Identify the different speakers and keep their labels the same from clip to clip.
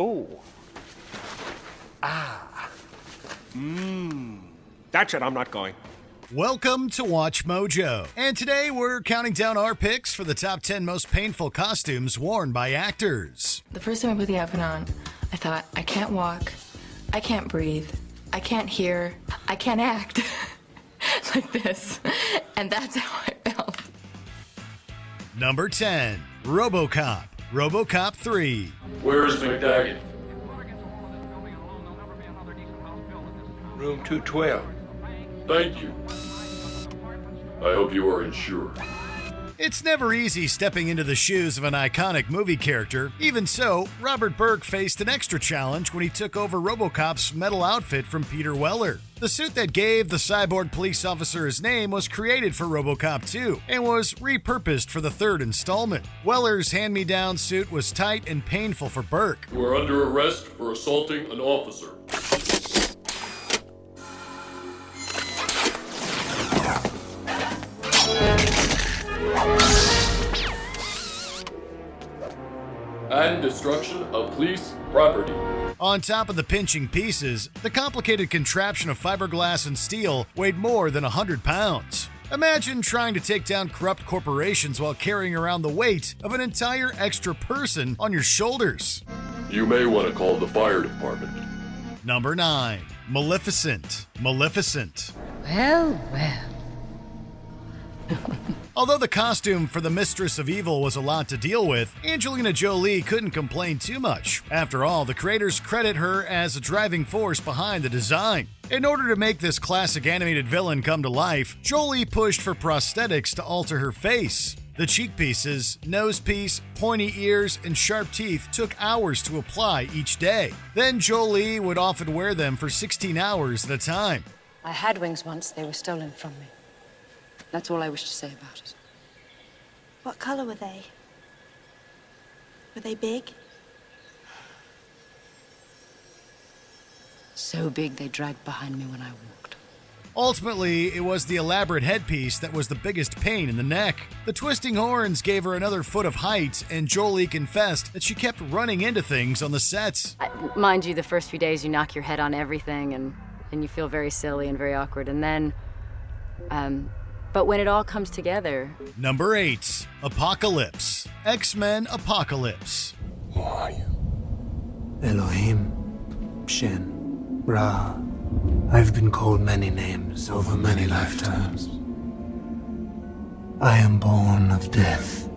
Speaker 1: Oh. That's it, I'm not going.
Speaker 2: Welcome to Watch Mojo, and today we're counting down our picks for the top 10 most painful costumes worn by actors.
Speaker 3: The first time I put the outfit on, I thought, I can't walk, I can't breathe, I can't hear, I can't act like this, and that's how I felt.
Speaker 2: Number 10, RoboCop, RoboCop 3.
Speaker 4: Where's McDaggett?
Speaker 5: Room 212.
Speaker 4: Thank you. I hope you are insured.
Speaker 2: It's never easy stepping into the shoes of an iconic movie character. Even so, Robert Burke faced an extra challenge when he took over RoboCop's metal outfit from Peter Weller. The suit that gave the cyborg police officer his name was created for RoboCop 2 and was repurposed for the third installment. Weller's hand-me-down suit was tight and painful for Burke.
Speaker 4: You are under arrest for assaulting an officer. And destruction of police property.
Speaker 2: On top of the pinching pieces, the complicated contraption of fiberglass and steel weighed more than 100 pounds. Imagine trying to take down corrupt corporations while carrying around the weight of an entire extra person on your shoulders.
Speaker 4: You may want to call the fire department.
Speaker 2: Number 9. Maleficent. Maleficent.
Speaker 6: Well, well.
Speaker 2: Although the costume for the Mistress of Evil was a lot to deal with, Angelina Jolie couldn't complain too much. After all, the creators credit her as a driving force behind the design. In order to make this classic animated villain come to life, Jolie pushed for prosthetics to alter her face. The cheek pieces, nose piece, pointy ears, and sharp teeth took hours to apply each day. Then Jolie would often wear them for 16 hours at a time.
Speaker 6: I had wings once. They were stolen from me. That's all I wish to say about it.
Speaker 7: What colour were they? Were they big?
Speaker 6: So big they dragged behind me when I walked.
Speaker 2: Ultimately, it was the elaborate headpiece that was the biggest pain in the neck. The twisting horns gave her another foot of height, and Jolie confessed that she kept running into things on the sets.
Speaker 8: Mind you, the first few days you knock your head on everything and you feel very silly and very awkward. And then, but when it all comes together...
Speaker 2: Number 8. Apocalypse. X-Men Apocalypse.
Speaker 5: Who are you? Elohim, Shen, Ra. I've been called many names over many lifetimes. I am born of death.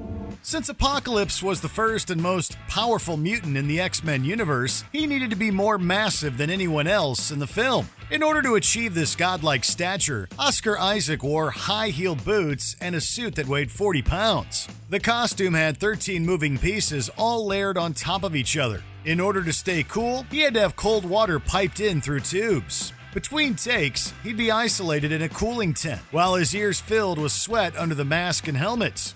Speaker 2: Since Apocalypse was the first and most powerful mutant in the X-Men universe, he needed to be more massive than anyone else in the film. In order to achieve this godlike stature, Oscar Isaac wore high-heeled boots and a suit that weighed 40 pounds. The costume had 13 moving pieces all layered on top of each other. In order to stay cool, he had to have cold water piped in through tubes. Between takes, he'd be isolated in a cooling tent, while his ears filled with sweat under the mask and helmets.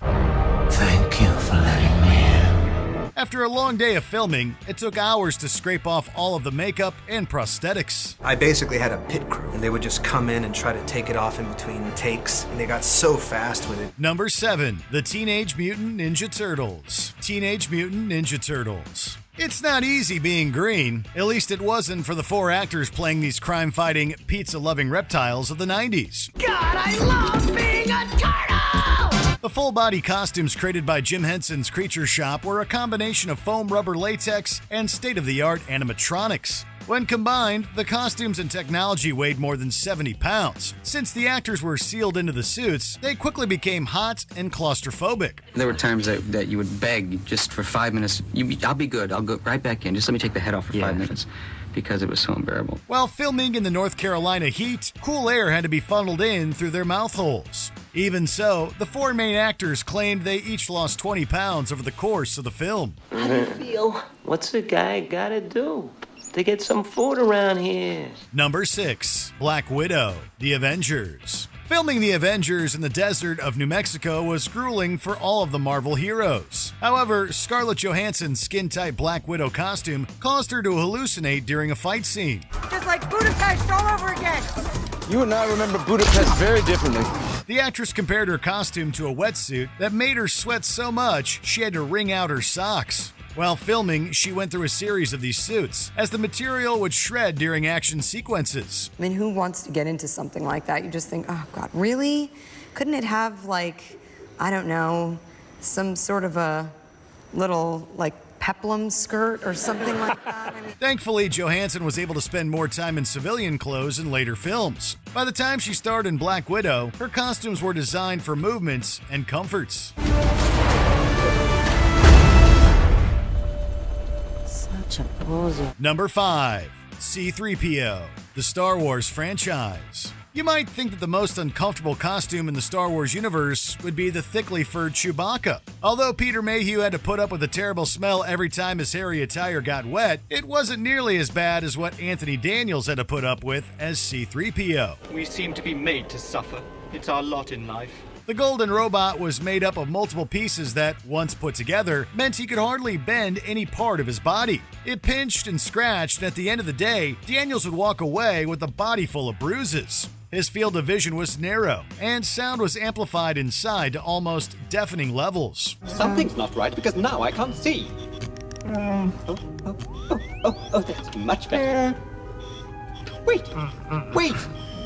Speaker 5: Thank you for letting me in.
Speaker 2: After a long day of filming, it took hours to scrape off all of the makeup and prosthetics.
Speaker 9: I basically had a pit crew, and they would just come in and try to take it off in between takes, and they got so fast with it.
Speaker 2: Number 7. The Teenage Mutant Ninja Turtles. Teenage Mutant Ninja Turtles. It's not easy being green. At least it wasn't for the 4 actors playing these crime-fighting, pizza-loving reptiles of the 90s.
Speaker 10: God, I love being a turtle!
Speaker 2: The full-body costumes created by Jim Henson's Creature Shop were a combination of foam rubber latex and state-of-the-art animatronics. When combined, the costumes and technology weighed more than 70 pounds. Since the actors were sealed into the suits, they quickly became hot and claustrophobic.
Speaker 11: There were times that you would beg just for 5 minutes. I'll be good. I'll go right back in. Just let me take the head off for 5 minutes. Because it was so unbearable.
Speaker 2: While filming in the North Carolina heat, cool air had to be funneled in through their mouth holes. Even so, the 4 main actors claimed they each lost 20 pounds over the course of the film.
Speaker 12: How do you feel? What's a guy gotta do to get some food around here?
Speaker 2: Number 6. Black Widow, The Avengers. Filming The Avengers in the desert of New Mexico was grueling for all of the Marvel heroes. However, Scarlett Johansson's skin-tight Black Widow costume caused her to hallucinate during a fight scene.
Speaker 10: Just like Budapest all over again.
Speaker 13: You and I remember Budapest very differently.
Speaker 2: The actress compared her costume to a wetsuit that made her sweat so much she had to wring out her socks. While filming, she went through a series of these suits, as the material would shred during action sequences.
Speaker 13: I mean, who wants to get into something like that? You just think, oh God, really? Couldn't it have, like, I don't know, some sort of a little, like, peplum skirt or something like that? I mean...
Speaker 2: Thankfully, Johansson was able to spend more time in civilian clothes in later films. By the time she starred in Black Widow, her costumes were designed for movements and comforts.
Speaker 6: Such a poser.
Speaker 2: Number 5. C-3PO, the Star Wars franchise. You might think that the most uncomfortable costume in the Star Wars universe would be the thickly furred Chewbacca. Although Peter Mayhew had to put up with the terrible smell every time his hairy attire got wet, it wasn't nearly as bad as what Anthony Daniels had to put up with as C-3PO.
Speaker 14: We seem to be made to suffer. It's our lot in life.
Speaker 2: The golden robot was made up of multiple pieces that, once put together, meant he could hardly bend any part of his body. It pinched and scratched, and at the end of the day, Daniels would walk away with a body full of bruises. His field of vision was narrow, and sound was amplified inside to almost deafening levels.
Speaker 14: Something's not right because now I can't see. Oh, that's much better. Wait!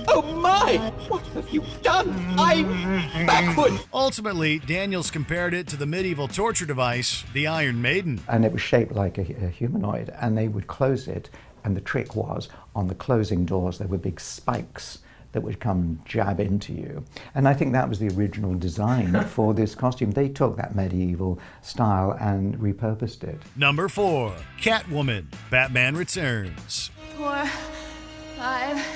Speaker 14: Oh my! What have you done? I'm backward!
Speaker 2: Ultimately, Daniels compared it to the medieval torture device, the Iron Maiden.
Speaker 15: And it was shaped like a humanoid, and they would close it, and the trick was, on the closing doors, there were big spikes that would come jab into you. And I think that was the original design for this costume. They took that medieval style and repurposed it.
Speaker 2: Number 4. Catwoman, Batman Returns.
Speaker 3: 4, 5...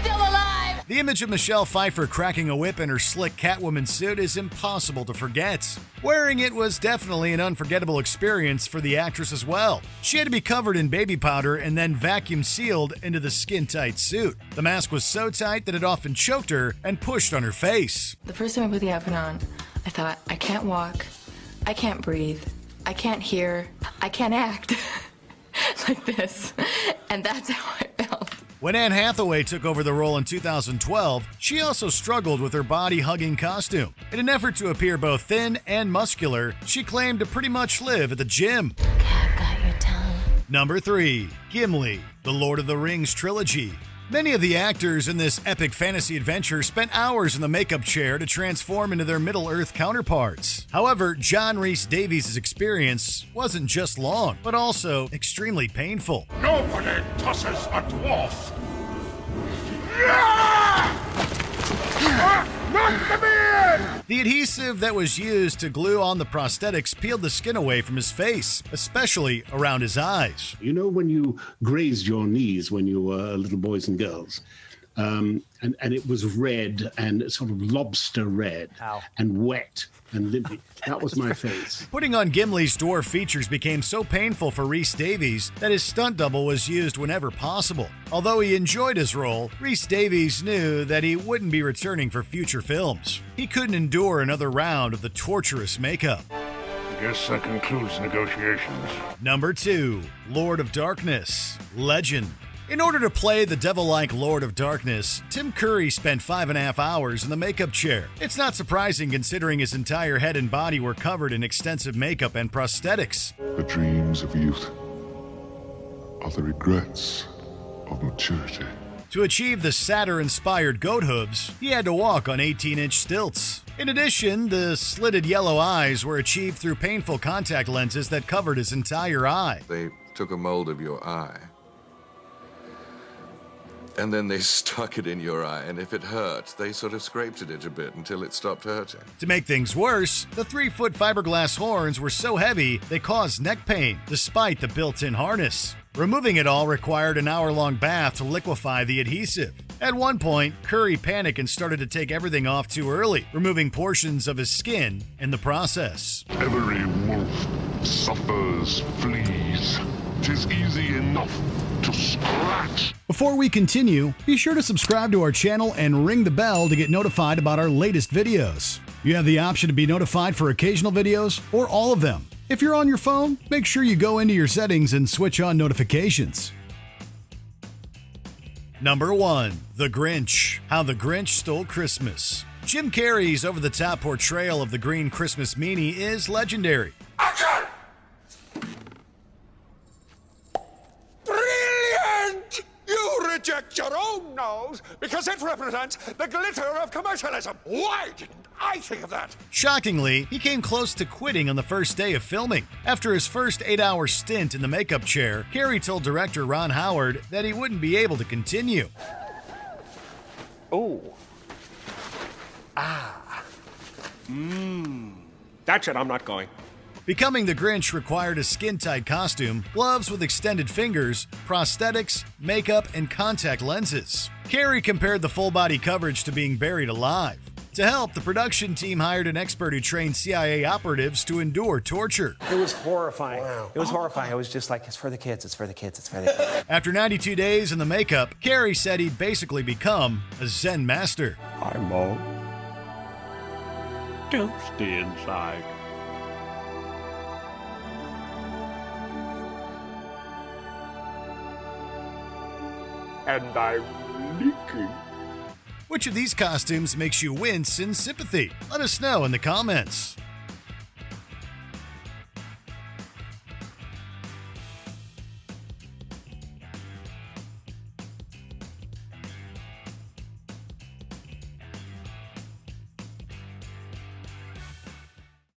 Speaker 3: Still alive!
Speaker 2: The image of Michelle Pfeiffer cracking a whip in her slick Catwoman suit is impossible to forget. Wearing it was definitely an unforgettable experience for the actress as well. She had to be covered in baby powder and then vacuum sealed into the skin-tight suit. The mask was so tight that it often choked her and pushed on her face.
Speaker 3: The first time I put the outfit on, I thought, I can't walk, I can't breathe, I can't hear, I can't act. Like this. And that's how I felt.
Speaker 2: When Anne Hathaway took over the role in 2012, she also struggled with her body-hugging costume. In an effort to appear both thin and muscular, she claimed to pretty much live at the gym.
Speaker 6: Okay, I've got your tongue.
Speaker 2: Number 3. Gimli, the Lord of the Rings trilogy. Many of the actors in this epic fantasy adventure spent hours in the makeup chair to transform into their Middle-earth counterparts. However, John Rhys Davies' experience wasn't just long, but also extremely painful.
Speaker 10: Nobody tosses a dwarf. Not the beard!
Speaker 2: The adhesive that was used to glue on the prosthetics peeled the skin away from his face, especially around his eyes.
Speaker 16: You know when you grazed your knees when you were little boys and girls? And it was red and sort of lobster red. Ow. And wet and limpy. That was my face.
Speaker 2: Putting on Gimli's dwarf features became so painful for Rhys Davies that his stunt double was used whenever possible. Although he enjoyed his role, Rhys Davies knew that he wouldn't be returning for future films. He couldn't endure another round of the torturous makeup.
Speaker 10: I guess that concludes negotiations.
Speaker 2: Number 2. Lord of Darkness, Legend. In order to play the devil-like Lord of Darkness, Tim Curry spent 5.5 hours in the makeup chair. It's not surprising considering his entire head and body were covered in extensive makeup and prosthetics.
Speaker 17: The dreams of youth are the regrets of maturity.
Speaker 2: To achieve the satyr-inspired goat hooves, he had to walk on 18-inch stilts. In addition, the slitted yellow eyes were achieved through painful contact lenses that covered his entire eye.
Speaker 18: They took a mold of your eye, and then they stuck it in your eye, and if it hurt, they sort of scraped at it a bit until it stopped hurting.
Speaker 2: To make things worse, the 3-foot fiberglass horns were so heavy they caused neck pain, despite the built-in harness. Removing it all required an hour-long bath to liquefy the adhesive. At one point, Curry panicked and started to take everything off too early, removing portions of his skin in the process.
Speaker 17: Every wolf suffers fleas. 'Tis easy enough to scratch.
Speaker 2: Before we continue, be sure to subscribe to our channel and ring the bell to get notified about our latest videos. You have the option to be notified for occasional videos or all of them. If you're on your phone, make sure you go into your settings and switch on notifications. Number 1. The Grinch. How the Grinch Stole Christmas. Jim Carrey's over-the-top portrayal of the green Christmas meanie is legendary.
Speaker 1: Brilliant! You reject your own nose because it represents the glitter of commercialism. Why didn't I think of that?
Speaker 2: Shockingly, he came close to quitting on the first day of filming. After his first 8-hour stint in the makeup chair, Carrey told director Ron Howard that he wouldn't be able to continue.
Speaker 1: Oh. That's it, I'm not going.
Speaker 2: Becoming the Grinch required a skin-tight costume, gloves with extended fingers, prosthetics, makeup, and contact lenses. Carrey compared the full-body coverage to being buried alive. To help, the production team hired an expert who trained CIA operatives to endure torture.
Speaker 19: It was horrifying. Wow. It was horrifying. It was just like, it's for the kids, it's for the kids, it's for the kids.
Speaker 2: After 92 days in the makeup, Carrey said he'd basically become a Zen master.
Speaker 20: I'm all toasty inside. And I'm leaking.
Speaker 2: Which of these costumes makes you wince in sympathy? Let us know in the comments.